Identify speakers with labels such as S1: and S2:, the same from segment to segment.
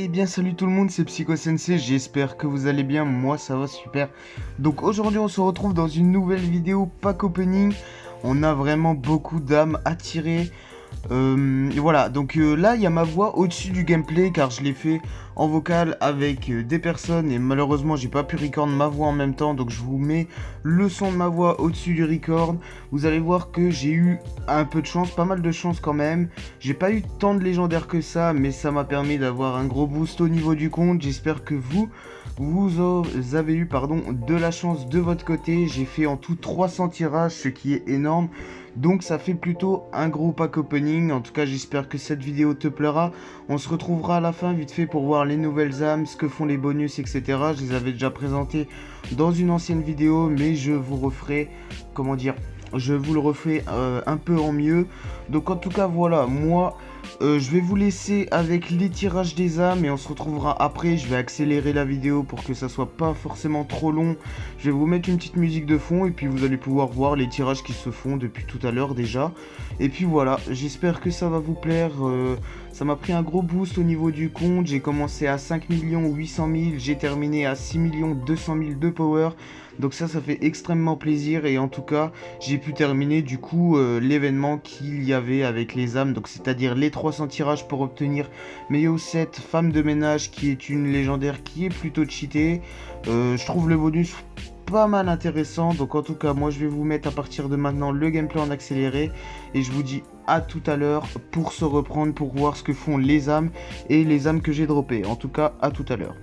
S1: Eh bien salut tout le monde, c'est Psycho Sensei, j'espère que vous allez bien, moi ça va super. Donc aujourd'hui on se retrouve dans une nouvelle vidéo pack opening. On a vraiment beaucoup d'âmes à tirer. Voilà, donc là il y a ma voix au-dessus du gameplay car je l'ai fait en vocal avec des personnes et malheureusement j'ai pas pu record ma voix en même temps, donc je vous mets le son de ma voix au-dessus du record. Vous allez voir que j'ai eu un peu de chance, pas mal de chance quand même. J'ai pas eu tant de légendaires que ça, mais ça m'a permis d'avoir un gros boost au niveau du compte. J'espère que vous avez eu de la chance de votre côté. J'ai fait en tout 300 tirages, ce qui est énorme. Donc ça fait plutôt un gros pack opening. En tout cas j'espère que cette vidéo te plaira. On se retrouvera à la fin vite fait pour voir les nouvelles âmes, ce que font les bonus, etc. Je les avais déjà présentés dans une ancienne vidéo, mais je vous referai, comment dire, je vous le refais un peu en mieux. Donc en tout cas voilà, moi je vais vous laisser avec les tirages des âmes et on se retrouvera après. Je vais accélérer la vidéo pour que ça soit pas forcément trop long. Je vais vous mettre une petite musique de fond et puis vous allez pouvoir voir les tirages qui se font depuis tout à l'heure déjà. Et puis voilà, j'espère que ça va vous plaire. Ça m'a pris un gros boost au niveau du compte. J'ai commencé à 5 800 000, j'ai terminé à 6 200 000 de power. Donc ça fait extrêmement plaisir et en tout cas j'ai pu terminer du coup l'événement qu'il y avait avec les âmes, donc c'est-à-dire les 300 tirages pour obtenir Meio 7 femme de ménage qui est une légendaire qui est plutôt cheatée. Je trouve le bonus pas mal intéressant, donc en tout cas moi je vais vous mettre à partir de maintenant le gameplay en accéléré et je vous dis à tout à l'heure pour se reprendre, pour voir ce que font les âmes et les âmes que j'ai droppées. En tout cas à tout à l'heure.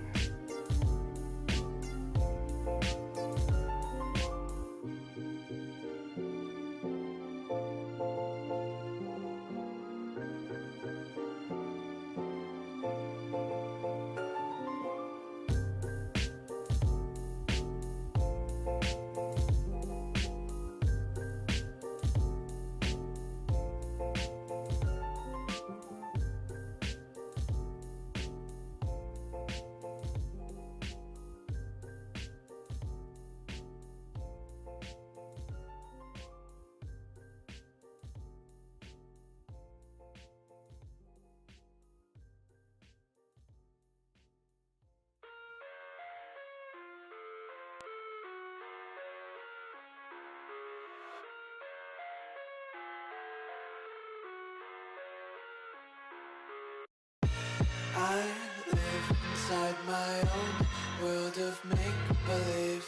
S2: I live inside my own world of make-believe.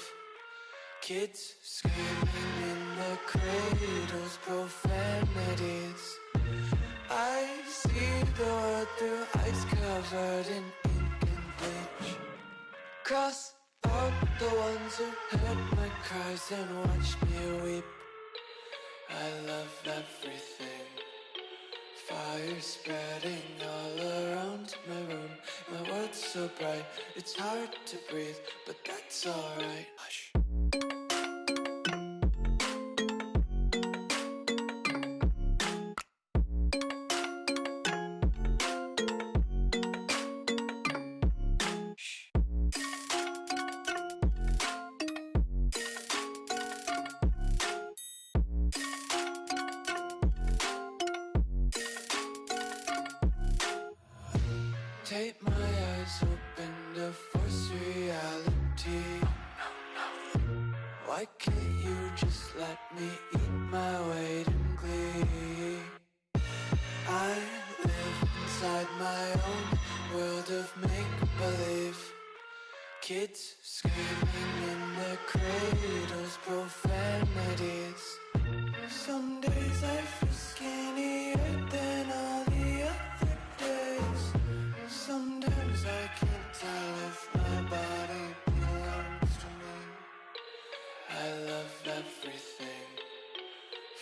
S2: Kids screaming in the cradles, profanities. I see the world through eyes covered in ink and bleach. Cross out the ones who heard my cries and watched me weep. I love everything. Fire spreading all around my room. My world's so bright, it's hard to breathe, but that's alright. Hush. Take my eyes open to force reality. Why can't you just let me eat my weight in glee? I live inside my own world of make-believe. Kids screaming in their cradles, profanities. Some days I feel skinnier than all the other days. Sometimes I can't tell if my body belongs to me. I love everything.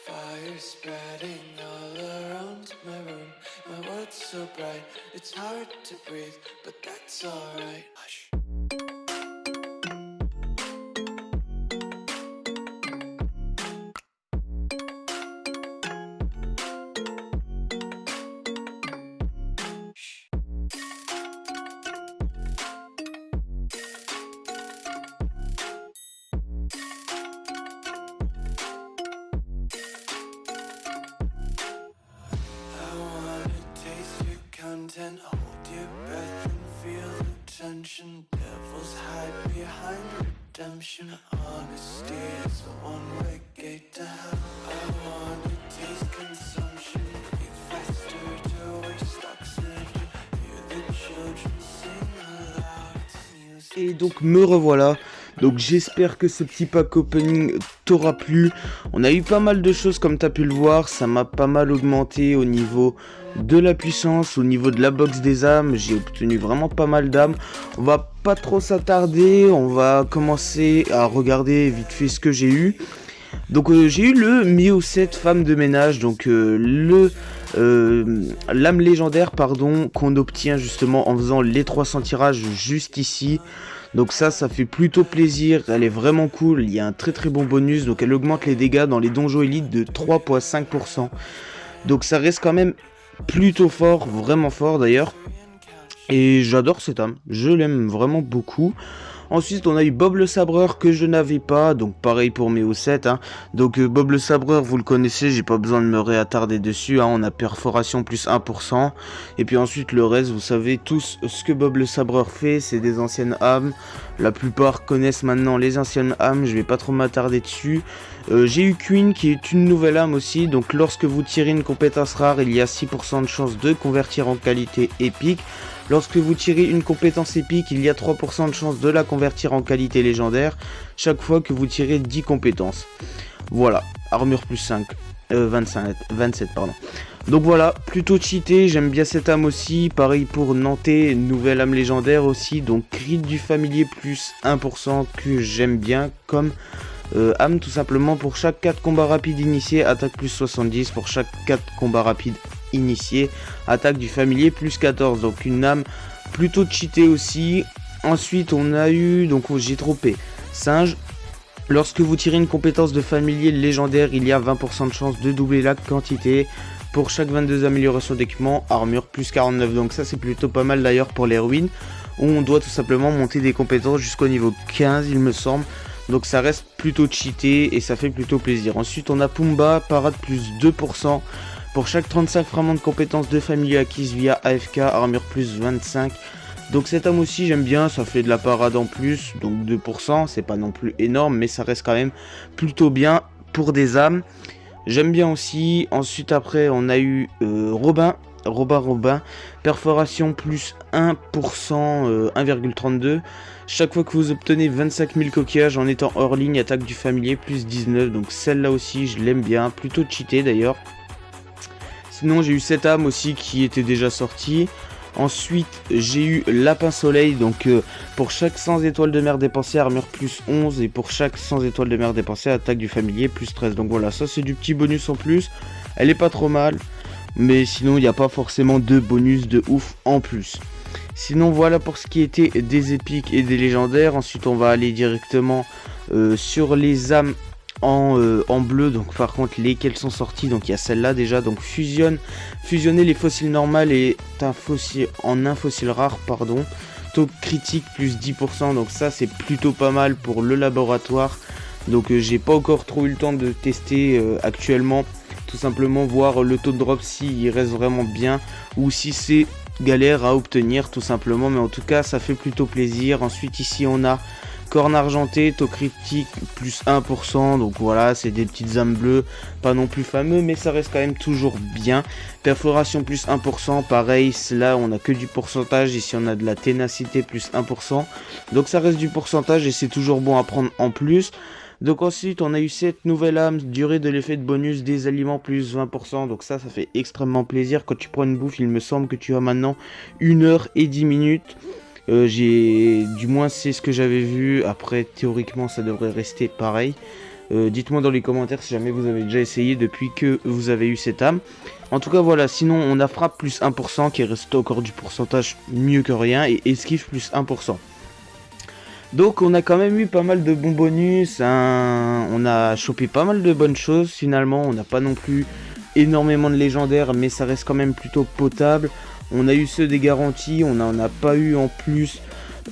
S2: Fire spreading all around my room. My world's so bright, it's hard to breathe, but that's alright. Hush. content. Hold your breath and feel attention. Devils hide behind redemption. Honesty is a one-way gate to hell. I wanna taste consumption. Breathe faster to waste oxygen. Hear the children sing aloud. It's music.
S1: Et donc me revoilà. Donc j'espère que ce petit pack opening t'aura plu. On a eu pas mal de choses comme tu as pu le voir. Ça m'a pas mal augmenté au niveau de la puissance, au niveau de la box des âmes. J'ai obtenu vraiment pas mal d'âmes. On va pas trop s'attarder. On va commencer à regarder vite fait ce que j'ai eu. Donc j'ai eu le Mio 7 femme de ménage. Donc l'âme légendaire pardon, qu'on obtient justement en faisant les 300 tirages juste ici. Donc ça fait plutôt plaisir, elle est vraiment cool, il y a un très très bon bonus, donc elle augmente les dégâts dans les donjons élites de 3,5%. Donc ça reste quand même plutôt fort, vraiment fort d'ailleurs. Et j'adore cette âme, je l'aime vraiment beaucoup. Ensuite on a eu Bob le Sabreur que je n'avais pas, donc pareil pour mes O7 hein. Donc Bob le Sabreur vous le connaissez, j'ai pas besoin de me réattarder dessus hein. On a perforation plus 1%. Et puis ensuite le reste vous savez tous ce que Bob le Sabreur fait, c'est des anciennes âmes. La plupart connaissent maintenant les anciennes âmes, je vais pas trop m'attarder dessus. J'ai eu Queen qui est une nouvelle âme aussi, donc lorsque vous tirez une compétence rare il y a 6% de chance de convertir en qualité épique. Lorsque vous tirez une compétence épique, il y a 3% de chance de la convertir en qualité légendaire chaque fois que vous tirez 10 compétences. Voilà, armure plus 5, 27 pardon. Donc voilà, plutôt cheaté, j'aime bien cette âme aussi. Pareil pour Nantais, nouvelle âme légendaire aussi. Donc crit du familier plus 1% que j'aime bien comme âme tout simplement. Pour chaque 4 combats rapides initiés, attaque plus 70. Pour chaque 4 combats rapides initiés, attaque du familier plus 14. Donc une âme plutôt cheatée aussi. Ensuite on a eu, donc j'ai trompé, singe. Lorsque vous tirez une compétence de familier légendaire, il y a 20% de chance de doubler la quantité. Pour chaque 22 améliorations d'équipement, armure plus 49. Donc ça c'est plutôt pas mal d'ailleurs pour les ruines, où on doit tout simplement monter des compétences jusqu'au niveau 15 il me semble. Donc ça reste plutôt cheaté et ça fait plutôt plaisir. Ensuite on a Pumba, parade plus 2%. Pour chaque 35 fragments de compétences de familier acquises via AFK, armure plus 25. Donc cette âme aussi j'aime bien, ça fait de la parade en plus. Donc 2%, c'est pas non plus énorme, mais ça reste quand même plutôt bien pour des âmes. J'aime bien aussi. Ensuite après on a eu Robin, perforation plus 1%, 1,32. Chaque fois que vous obtenez 25 000 coquillages en étant hors ligne, attaque du familier plus 19. Donc celle-là aussi je l'aime bien, plutôt cheaté d'ailleurs. Sinon j'ai eu cette âme aussi qui était déjà sortie. Ensuite j'ai eu Lapin Soleil, donc pour chaque 100 étoiles de mer dépensées, armure plus 11. Et pour chaque 100 étoiles de mer dépensées, attaque du familier plus 13. Donc voilà, ça c'est du petit bonus en plus. Elle est pas trop mal, mais sinon il n'y a pas forcément de bonus de ouf en plus. Sinon voilà pour ce qui était des épiques et des légendaires. Ensuite on va aller directement sur les âmes en bleu. Donc par contre lesquelles sont sorties, donc il y a celle-là déjà. Donc fusionner les fossiles normales et un fossile rare pardon. Taux critique plus 10%. Donc ça c'est plutôt pas mal pour le laboratoire. Donc j'ai pas encore trop eu le temps de tester actuellement. Tout simplement voir le taux de drop si il reste vraiment bien ou si c'est galère à obtenir tout simplement, mais en tout cas ça fait plutôt plaisir. Ensuite ici on a corne argentée, taux critique plus 1%, donc voilà c'est des petites âmes bleues, pas non plus fameux mais ça reste quand même toujours bien. Perforation plus 1%, pareil là on a que du pourcentage, ici on a de la ténacité plus 1%, donc ça reste du pourcentage et c'est toujours bon à prendre en plus. Donc ensuite on a eu cette nouvelle âme, durée de l'effet de bonus des aliments plus 20%, donc ça fait extrêmement plaisir. Quand tu prends une bouffe il me semble que tu as maintenant 1 heure et 10 minutes. Du moins c'est ce que j'avais vu, après théoriquement ça devrait rester pareil. Dites-moi dans les commentaires si jamais vous avez déjà essayé depuis que vous avez eu cette âme. En tout cas voilà, sinon on a frappe plus 1% qui reste encore du pourcentage mieux que rien, et esquive plus 1%. Donc on a quand même eu pas mal de bons bonus, on a chopé pas mal de bonnes choses finalement. On n'a pas non plus énormément de légendaires mais ça reste quand même plutôt potable. On a eu ceux des garanties, on n'en a pas eu en plus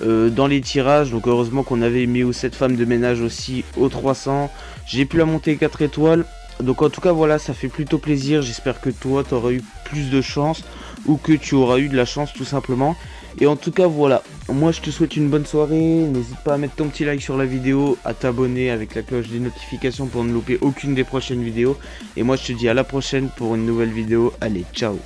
S1: dans les tirages. Donc heureusement qu'on avait mis cette femme de ménage aussi au 300. J'ai pu la monter 4 étoiles. Donc en tout cas voilà, ça fait plutôt plaisir. J'espère que toi tu auras eu plus de chance ou que tu auras eu de la chance tout simplement. Et en tout cas voilà, moi je te souhaite une bonne soirée, n'hésite pas à mettre ton petit like sur la vidéo, à t'abonner avec la cloche des notifications pour ne louper aucune des prochaines vidéos. Et moi je te dis à la prochaine pour une nouvelle vidéo, allez ciao.